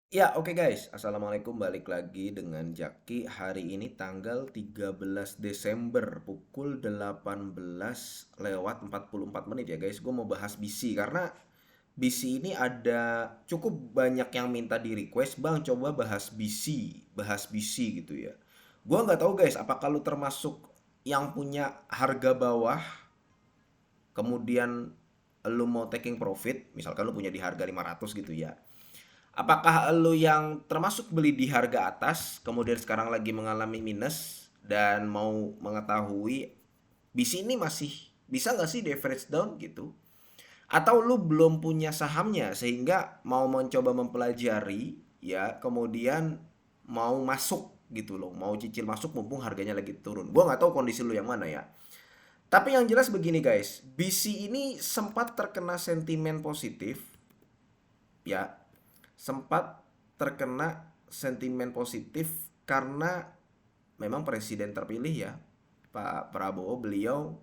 Ya, oke guys. Assalamualaikum, balik lagi dengan Jaki. Hari ini tanggal 13 Desember pukul 18 lewat 44 menit ya guys. Gue mau bahas BC karena BC ini ada cukup banyak yang minta di request, Bang, coba bahas BC gitu ya. Gue nggak tahu guys, apakah lu termasuk yang punya harga bawah, kemudian lu mau taking profit, misalkan lu punya di harga 500 gitu ya. Apakah lu yang termasuk beli di harga atas, kemudian sekarang lagi mengalami minus dan mau mengetahui BC ini masih bisa nggak sih di average down gitu? Atau lu belum punya sahamnya sehingga mau mencoba mempelajari ya, kemudian mau masuk gitu loh, mau cicil masuk mumpung harganya lagi turun. Gua nggak tahu kondisi lu yang mana ya. Tapi yang jelas begini guys, BC ini sempat terkena sentimen positif ya, sempat terkena sentimen positif karena memang presiden terpilih ya, Pak Prabowo, beliau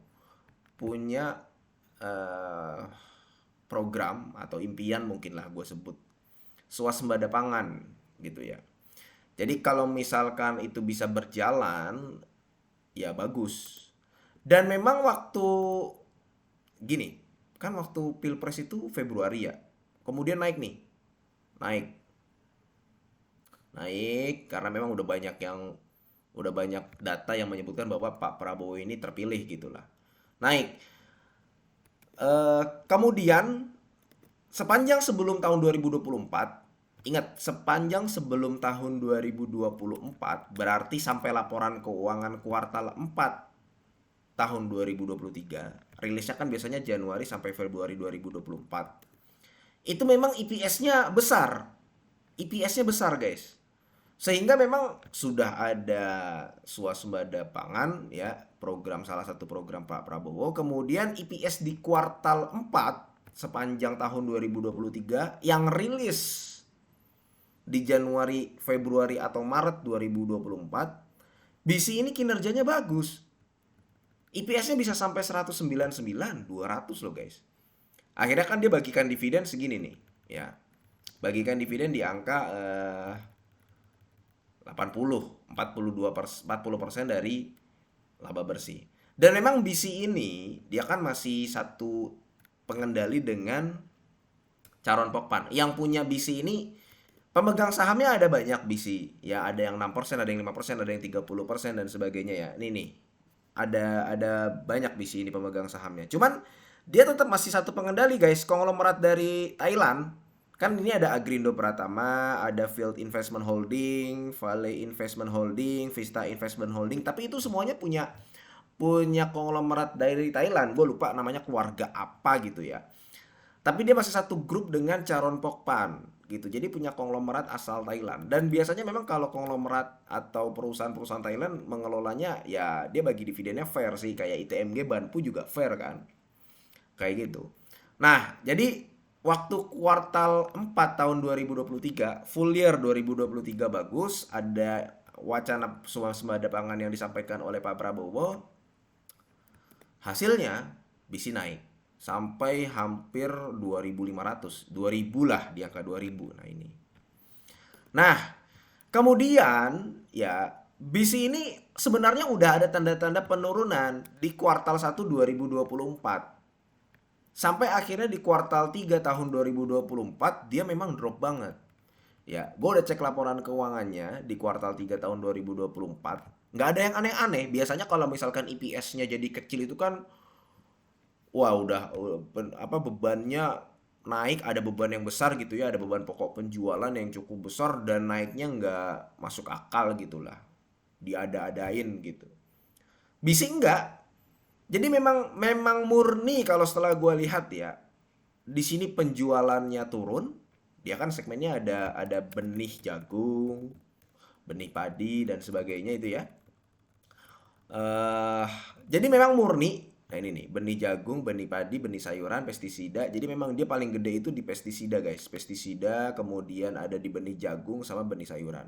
punya eh, program atau impian mungkin lah gue sebut swasembada pangan gitu ya. Jadi kalau misalkan itu bisa berjalan ya bagus. Dan memang waktu gini, kan waktu Pilpres itu Februari ya. Kemudian naik nih. Naik naik karena memang udah banyak data yang menyebutkan bahwa Pak Prabowo ini terpilih gitulah. Naik. Kemudian sepanjang sebelum tahun 2024, ingat sepanjang sebelum tahun 2024 berarti sampai laporan keuangan kuartal 4 tahun 2023. Rilisnya kan biasanya Januari sampai Februari 2024. Itu memang EPS-nya besar. EPS-nya besar, guys. Sehingga memang sudah ada swasembada pangan ya, program salah satu program Pak Prabowo. Kemudian EPS di kuartal 4 sepanjang tahun 2023 yang rilis di Januari, Februari atau Maret 2024, BC ini kinerjanya bagus. EPS-nya bisa sampai 199, 200 loh guys. Akhirnya kan dia bagikan dividen segini nih, ya. Bagikan dividen di angka 40% dari laba bersih. Dan memang BC ini dia kan masih satu pengendali dengan Caron Pokpan. Yang punya BC ini pemegang sahamnya ada banyak BC. Ya, ada yang 6%, ada yang 5%, ada yang 30% dan sebagainya ya. Ini nih. Ada banyak BC ini pemegang sahamnya. Cuman dia tetap masih satu pengendali guys, konglomerat dari Thailand. Kan ini ada Agrindo Pratama, ada Field Investment Holding, Valley Investment Holding, Vista Investment Holding, tapi itu semuanya punya punya konglomerat dari Thailand. Gue lupa namanya keluarga apa gitu ya. Tapi dia masih satu grup dengan Charon Pokpan gitu. Jadi punya konglomerat asal Thailand. Dan biasanya memang kalau konglomerat atau perusahaan-perusahaan Thailand mengelolanya ya dia bagi dividennya fair sih, kayak ITMG Banpu juga fair kan. Kayak gitu. Nah, jadi waktu kuartal 4 tahun 2023, full year 2023 bagus, ada wacana swasembada pangan yang disampaikan oleh Pak Prabowo, hasilnya BC naik sampai hampir 2.500, 2.000 lah, di angka 2.000. Nah, ini. Nah, kemudian ya BC ini sebenarnya udah ada tanda-tanda penurunan di kuartal 1 2024. Sampai akhirnya di kuartal 3 tahun 2024 dia memang drop banget. Ya, gue udah cek laporan keuangannya di kuartal 3 tahun 2024. Nggak ada yang aneh-aneh. Biasanya kalau misalkan EPS-nya jadi kecil itu kan, wah udah apa bebannya naik, ada beban yang besar gitu ya, ada beban pokok penjualan yang cukup besar dan naiknya nggak masuk akal gitulah, diada-adain gitu. Bisi enggak. Jadi memang memang murni kalau setelah gue lihat ya, di sini penjualannya turun. Dia kan segmennya ada benih jagung, benih padi dan sebagainya itu ya. eh jadi memang murni. Nah ini nih, benih jagung, benih padi, benih sayuran, pestisida. Jadi memang dia paling gede itu di pestisida guys. Pestisida, kemudian ada di benih jagung sama benih sayuran.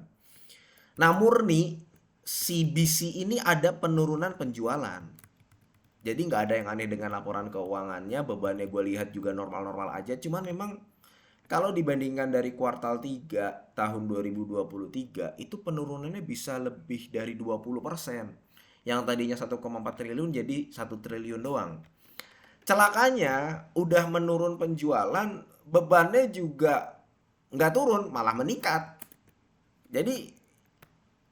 Nah murni, CBC ini ada penurunan penjualan. Jadi nggak ada yang aneh dengan laporan keuangannya. Bebannya gue lihat juga normal-normal aja. Cuman memang Kalau dibandingkan dari kuartal 3 tahun 2023 itu penurunannya bisa lebih dari 20%. Yang tadinya 1,4 triliun jadi 1 triliun doang. Celakanya udah menurun penjualan, bebannya juga nggak turun, malah meningkat. Jadi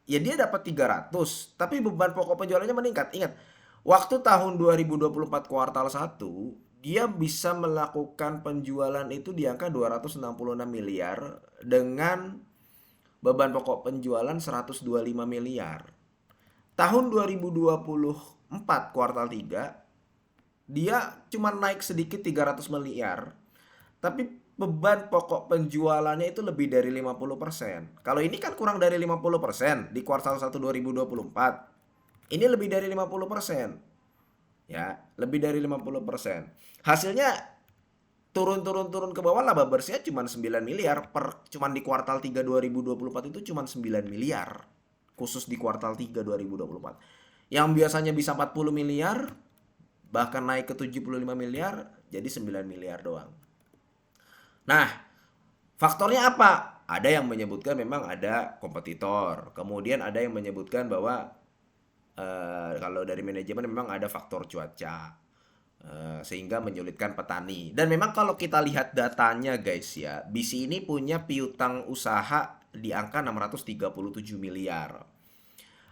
ya dia dapat 300, tapi beban pokok penjualannya meningkat. Ingat, waktu tahun 2024 kuartal 1, dia bisa melakukan penjualan itu di angka 266 miliar dengan beban pokok penjualan 125 miliar. Tahun 2024 kuartal 3, dia cuma naik sedikit 300 miliar, tapi beban pokok penjualannya itu lebih dari 50%. Kalau ini kan kurang dari 50% di kuartal 1 2024. Ini lebih dari 50%. Ya, lebih dari 50%. Hasilnya turun ke bawah, laba bersihnya cuma 9 miliar cuman di kuartal 3 2024 itu cuma 9 miliar. Khusus di kuartal 3 2024. Yang biasanya bisa 40 miliar bahkan naik ke 75 miliar jadi 9 miliar doang. Nah, faktornya apa? Ada yang menyebutkan memang ada kompetitor. Kemudian ada yang menyebutkan bahwa kalau dari manajemen memang ada faktor cuaca. Sehingga menyulitkan petani. Dan memang kalau kita lihat datanya guys ya, BC ini punya piutang usaha di angka 637 miliar.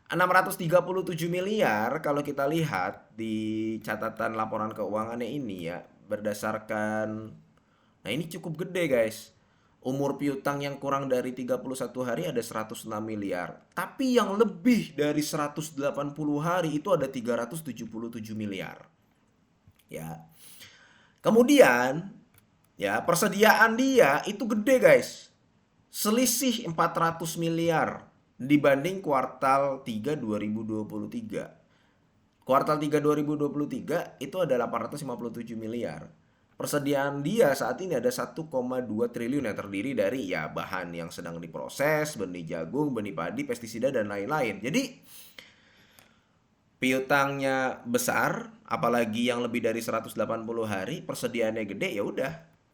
637 miliar kalau kita lihat di catatan laporan keuangannya ini ya, berdasarkan, nah ini cukup gede guys. Umur piutang yang kurang dari 31 hari ada 106 miliar. Tapi yang lebih dari 180 hari itu ada 377 miliar. Ya. Kemudian ya persediaan dia itu gede guys. Selisih 400 miliar dibanding kuartal 3 2023. Kuartal 3 2023 itu ada 857 miliar. Persediaan dia saat ini ada 1,2 triliun yang terdiri dari ya bahan yang sedang diproses, benih jagung, benih padi, pestisida dan lain-lain. Jadi piutangnya besar, apalagi yang lebih dari 180 hari, persediaannya gede, ya udah.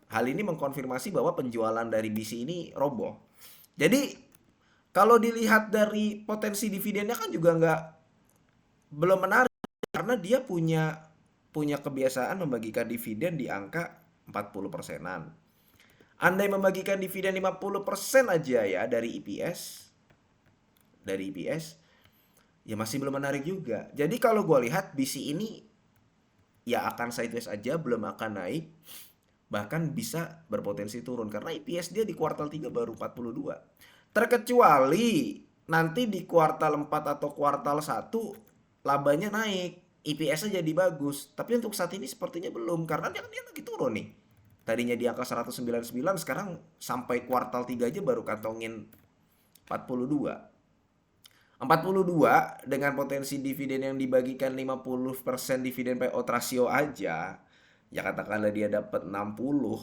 Hal ini mengkonfirmasi bahwa penjualan dari BC ini roboh. Jadi kalau dilihat dari potensi dividennya kan juga belum menarik karena dia punya kebiasaan membagikan dividen di angka 40 persenan. Andai membagikan dividen 50% aja ya dari EPS, ya masih belum menarik juga. Jadi kalau gue lihat BC ini ya akan sideways aja, belum akan naik, bahkan bisa berpotensi turun karena EPS dia di kuartal 3 baru 42. Terkecuali nanti di kuartal 4 atau kuartal 1 labanya naik, EPS-nya jadi bagus. Tapi untuk saat ini sepertinya belum karena dia lagi turun nih. Tadinya di angka 199, sekarang sampai kuartal 3 aja baru kantongin 42. 42 dengan potensi dividen yang dibagikan 50% dividen payout ratio aja, ya katakanlah dia dapat 60.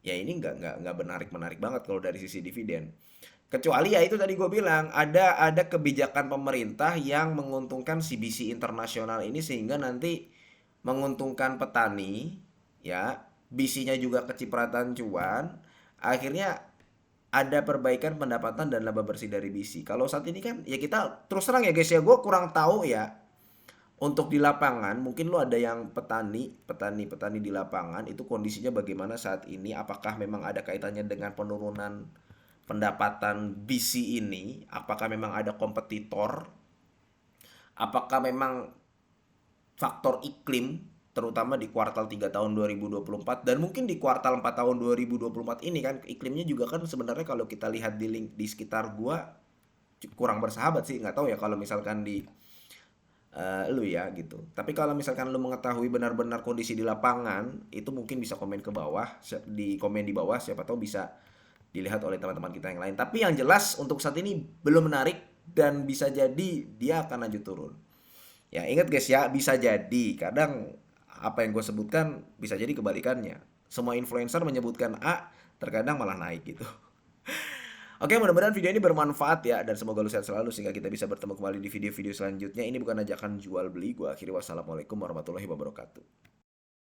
Ya ini nggak menarik banget kalau dari sisi dividen. Kecuali ya itu tadi gue bilang ada kebijakan pemerintah yang menguntungkan CBC internasional ini sehingga nanti menguntungkan petani ya, BC-nya juga kecipratan cuan, akhirnya ada perbaikan pendapatan dan laba bersih dari BC. Kalau saat ini kan ya kita terus terang ya guys ya, gue kurang tahu ya untuk di lapangan. Mungkin lo ada yang petani di lapangan itu kondisinya bagaimana saat ini, apakah memang ada kaitannya dengan penurunan pendapatan BC ini, apakah memang ada kompetitor, apakah memang faktor iklim terutama di kuartal 3 tahun 2024 dan mungkin di kuartal 4 tahun 2024 ini kan iklimnya juga kan sebenarnya kalau kita lihat di link di sekitar gua kurang bersahabat sih, nggak tahu ya kalau misalkan di lu ya gitu. Tapi kalau misalkan lu mengetahui benar-benar kondisi di lapangan itu mungkin bisa komen ke bawah, di komen di bawah, siapa tahu bisa dilihat oleh teman-teman kita yang lain. Tapi yang jelas untuk saat ini belum menarik dan bisa jadi dia akan lanjut turun. Ya ingat guys ya, bisa jadi kadang apa yang gue sebutkan bisa jadi kebalikannya. Semua influencer menyebutkan A, terkadang malah naik gitu. Oke, mudah-mudahan video ini bermanfaat ya dan semoga lu sehat selalu sehingga kita bisa bertemu kembali di video-video selanjutnya. Ini bukan ajakan jual beli. Gua akhiri, wassalamualaikum warahmatullahi wabarakatuh.